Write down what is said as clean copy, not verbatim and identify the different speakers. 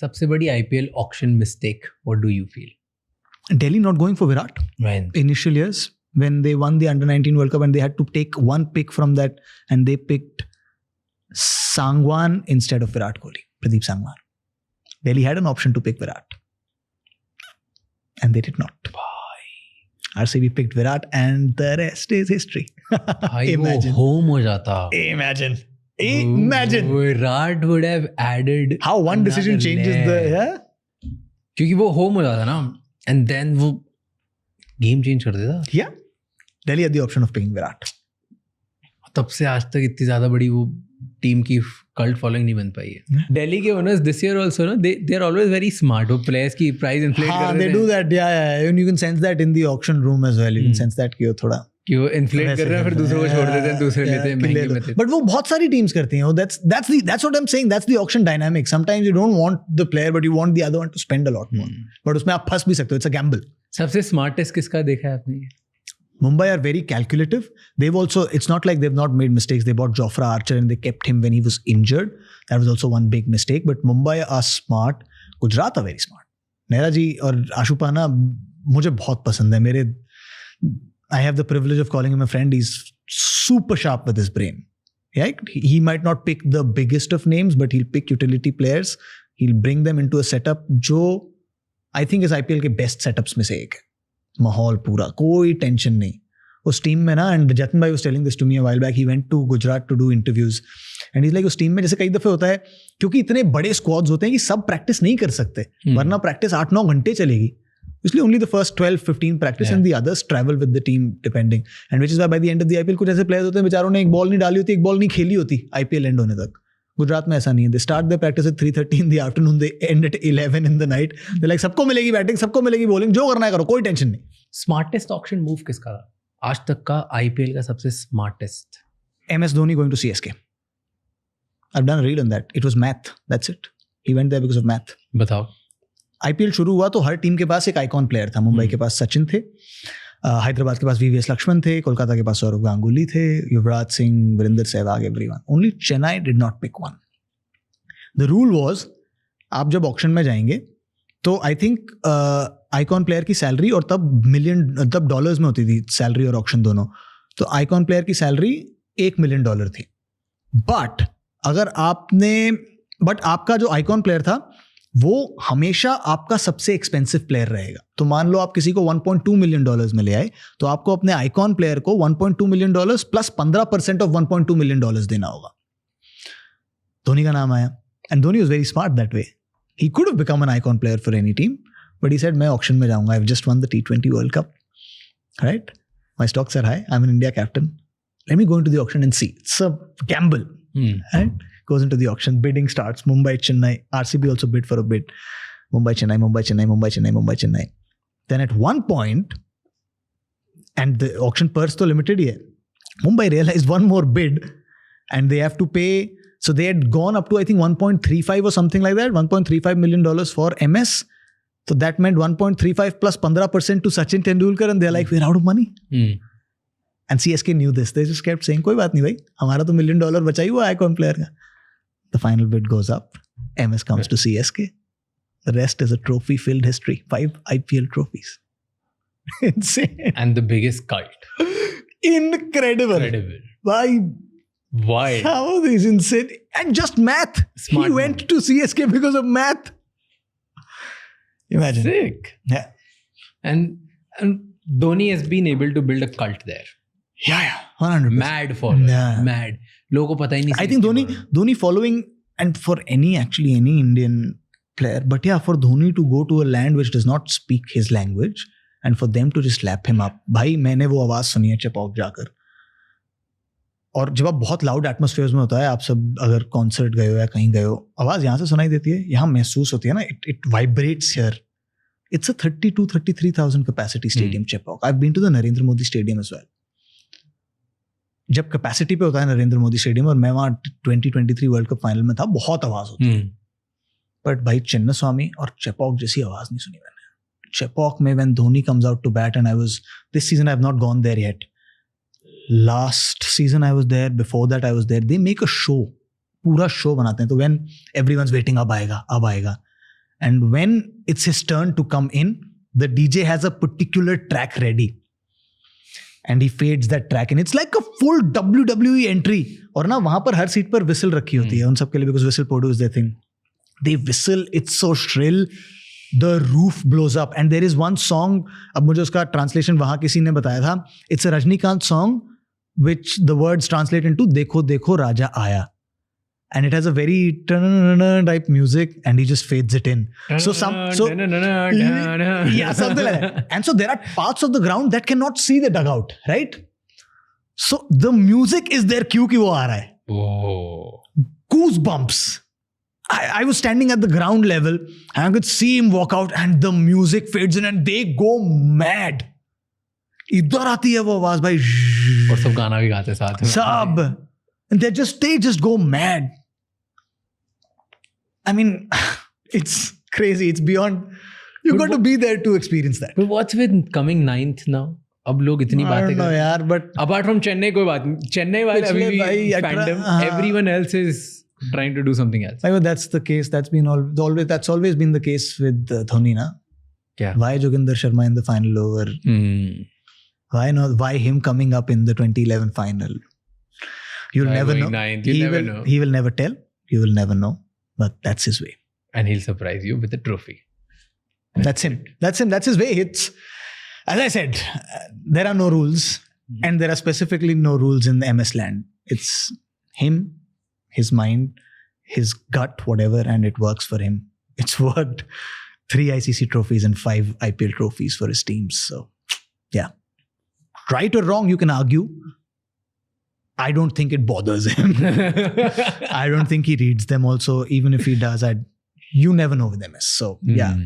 Speaker 1: सबसे बड़ी IPL auction mistake, what do you feel?
Speaker 2: Delhi not going for Virat.
Speaker 1: When?
Speaker 2: Initial years, when they won the Under-19 World Cup and they had to take one pick from that, and they picked Sangwan instead of Virat Kohli, Pradeep Sangwan. Delhi had an option to pick Virat. And they did not. RCB picked Virat and the rest is history.
Speaker 1: Imagine. Home ho jata.
Speaker 2: Imagine.
Speaker 1: Virat would have added.
Speaker 2: How one decision changes the... Yeah?
Speaker 1: क्योंकि वो home हो जाता ना, and then वो game change कर देता.
Speaker 2: Yeah. Delhi had the option of picking Virat.
Speaker 1: तब से आज तक इतनी ज़्यादा बड़ी वो टीम की cult following नहीं बन पाई है. Delhi के owners this year also, no, they are always very smart. वो players की price inflate कर देते हैं.
Speaker 2: They do that, yeah. And you can sense that in the auction room as well. You can sense that कि वो थोड़ा
Speaker 1: कि वो inflate कर रहे हैं फिर दूसरों को छोड़ देते हैं, दूसरे लेते हैं महंगे में.
Speaker 2: But वो बहुत सारी teams करती हैं. That's what I'm saying. That's the auction dynamic. Sometimes you don't want the player, but you want the other one to spend a lot more. But उसमें आप फंस भी सकते हो. It's a gamble.
Speaker 1: सबसे smartest किसका देखा है आपने?
Speaker 2: Mumbai are very calculative. They've also, it's not like they've not made mistakes. They bought Jofra Archer and they kept him when he was injured. That was also one big mistake. But Mumbai are smart. Gujarat are very smart. Nehra ji और आशुपाना मुझे बहुत पसंद है. मेरे I have the privilege of calling him a friend. He's super sharp with his brain. Right? He might not pick the biggest of names, but he'll pick utility players. He'll bring them into a setup जो I think is IPL के best setups में से एक है. माहौल पूरा, कोई tension नहीं उस टीम में ना. एंड जतन भाई was telling this to me a while back. He went to Gujarat to do interviews and is like उस टीम में जैसे कई दफे होता है क्योंकि इतने बड़े स्क्वाड्स होते हैं कि सब प्रैक्टिस नहीं कर सकते, वरना प्रैक्टिस 8-9 घंटे चलेगी. इसलिए only the first 12-15 practice and the others travel with the team depending. And which is why by the end of the IPL कुछ ऐसे प्लेयर्स होते हैं बेचारों ने एक बॉल नहीं डाली होती, एक बॉल नहीं खेली होती IPL एंड होने तक. गुजरात में ऐसा नहीं है. They start the practice eight 3:30 in the afternoon, they end at 11 in the night. They're like सबको मिलेगी बैटिंग, सबको मिलेगी बॉलिंग, जो करना है करो, कोई टेंशन नहीं.
Speaker 1: स्मार्टेस्ट ऑक्शन मूव किसका था आज तक का IPL का सबसे smartest?
Speaker 2: MS Dhoni going to CSK. I've done a reel on that. It was math. That's it. He went there because of math.
Speaker 1: बताओ.
Speaker 2: IPL शुरू हुआ तो हर टीम के पास एक आइकॉन प्लेयर था. मुंबई के पास सचिन थे, हैदराबाद के पास VVS लक्ष्मण थे, कोलकाता के पास सौरव गांगुली थे, Yuvraj Singh, Virender Sehwag, everyone. Only Chennai did not pick one. The rule was आप जब ऑक्शन में जाएंगे तो आई थिंक आइकॉन प्लेयर की सैलरी, और तब डॉलर्स में होती थी सैलरी और ऑक्शन दोनों, तो आइकॉन प्लेयर की सैलरी $1 million थी. बट आपका जो आइकॉन प्लेयर था वो हमेशा आपका सबसे एक्सपेंसिव प्लेयर रहेगा. तो मान लो आप किसी को $1.2 million में ले आए तो आपको अपने आइकॉन प्लेयर को $1.2 million प्लस 15% ऑफ $1.2 million देना होगा. धोनी का नाम आया and Dhoni was very smart that way. He could have become an icon player for any team, but he said मैं ऑक्शन में जाऊंगा. I have just won the T20 world cup, right? My stocks are high, I am an India captain, let me go into the auction and see. It's a gamble, right? Goes into the auction, bidding starts. Mumbai, Chennai, RCB also bid for a bid. Mumbai, Chennai, Mumbai, Chennai, Mumbai, Chennai, Mumbai, Chennai. Then at one point, and the auction purse to limited here, Mumbai realized one more bid and they have to pay. So they had gone up to I think 1.35 or something like that, $1.35 million for MS. So that meant 1.35 plus 15% to Sachin Tendulkar, and they're like, we're out of money. And CSK knew this. They just kept saying, कोई बात नहीं भाई, हमारा तो $1 million बचा ही हुआ icon player का. The final bid goes up. MS comes to CSK. The rest is a trophy-filled history. 5 IPL trophies. Insane.
Speaker 1: And the biggest cult.
Speaker 2: Incredible. Why? How are these insane? And just math.
Speaker 1: Smart
Speaker 2: he went to CSK because of math. Imagine.
Speaker 1: Sick.
Speaker 2: Yeah.
Speaker 1: And Dhoni has been able to build a cult there.
Speaker 2: Yeah. 100%.
Speaker 1: Mad follower.
Speaker 2: Yeah.
Speaker 1: Mad. लोगों को पता ही नहीं.
Speaker 2: I think Dhoni following, and for any Indian player, but yeah, for Dhoni to go to a land which does not speak his language and for them to just lap him up. भाई मैंने वो आवाज़ सुनी है चेपॉक जाकर. और जब आप बहुत लाउड एटमॉस्फेयर्स में होता है, आप सब अगर कॉन्सर्ट गए हो या कहीं गए हो, आवाज़ यहाँ से सुनाई देती है, यहाँ महसूस होती है ना, it vibrates here. It's a 32,000-33,000 capacity stadium, Chepauk. I've been to the Narendra Modi Stadium as well. जब कैपेसिटी पे होता है नरेंद्र मोदी स्टेडियम, और मैं वहाँ 2023 वर्ल्ड कप फाइनल में था, बहुत आवाज़ होती है. बट भाई चिन्नास्वामी और चेपॉक जैसी आवाज़ नहीं सुनी मैंने. चेपॉक में when Dhoni comes out to bat, and this season I have not gone there yet. Last season I was there, before that I was there. They make a show, पूरा शो बनाते हैं. तो when everyone's waiting, अब आएगा, And when it's his turn to come in, the DJ has a particular track ready. And he fades that track in. It's like a full WWE entry. और ना वहाँ पर हर seat पर whistle रखी होती है उन सब के लिए, because whistle produce their thing. They whistle, it's so shrill, the roof blows up. And there is one song, अब मुझे उसका translation वहाँ किसी ने बताया था. It's a Rajnikant song which the words translate into देखो देखो राजा आया. And it has a very type music, and he just fades it in. Yeah, something like that. And so there are parts of the ground that cannot see the dugout, right? So the music is their cue कि वो आ रहा है.
Speaker 1: Oh.
Speaker 2: Goosebumps. I was standing at the ground level, and I could see him walk out, and the music fades in, and they go mad. इधर आती है वो आवाज भाई.
Speaker 1: और सब गाना भी गाते साथ में.
Speaker 2: सब. And they just go mad. I mean, it's crazy. It's beyond. You got to be there to experience that.
Speaker 1: But what's with coming 9th now? अब लोग इतनी बातें कर
Speaker 2: यार, but
Speaker 1: apart from Chennai कोई बात नहीं. Chennai वाले अभी भी fandom. Everyone else is trying to do something else.
Speaker 2: But that's the case. That's always been the case with Dhoni, na?
Speaker 1: Yeah.
Speaker 2: Why Joginder Sharma in the final over? Why not? Why him coming up in the 2011 final? You'll never know.
Speaker 1: Know.
Speaker 2: He will never tell. You will never know. But that's his way.
Speaker 1: And he'll surprise you with a trophy.
Speaker 2: That's him. That's his way. It's, as I said, there are no rules. And there are specifically no rules in the MS land. It's him, his mind, his gut, whatever, and it works for him. It's worked. 3 ICC trophies and 5 IPL trophies for his teams. So, yeah. Right or wrong, you can argue. I don't think it bothers him. I don't think he reads them also. Even if he does, you never know with MS. So, yeah.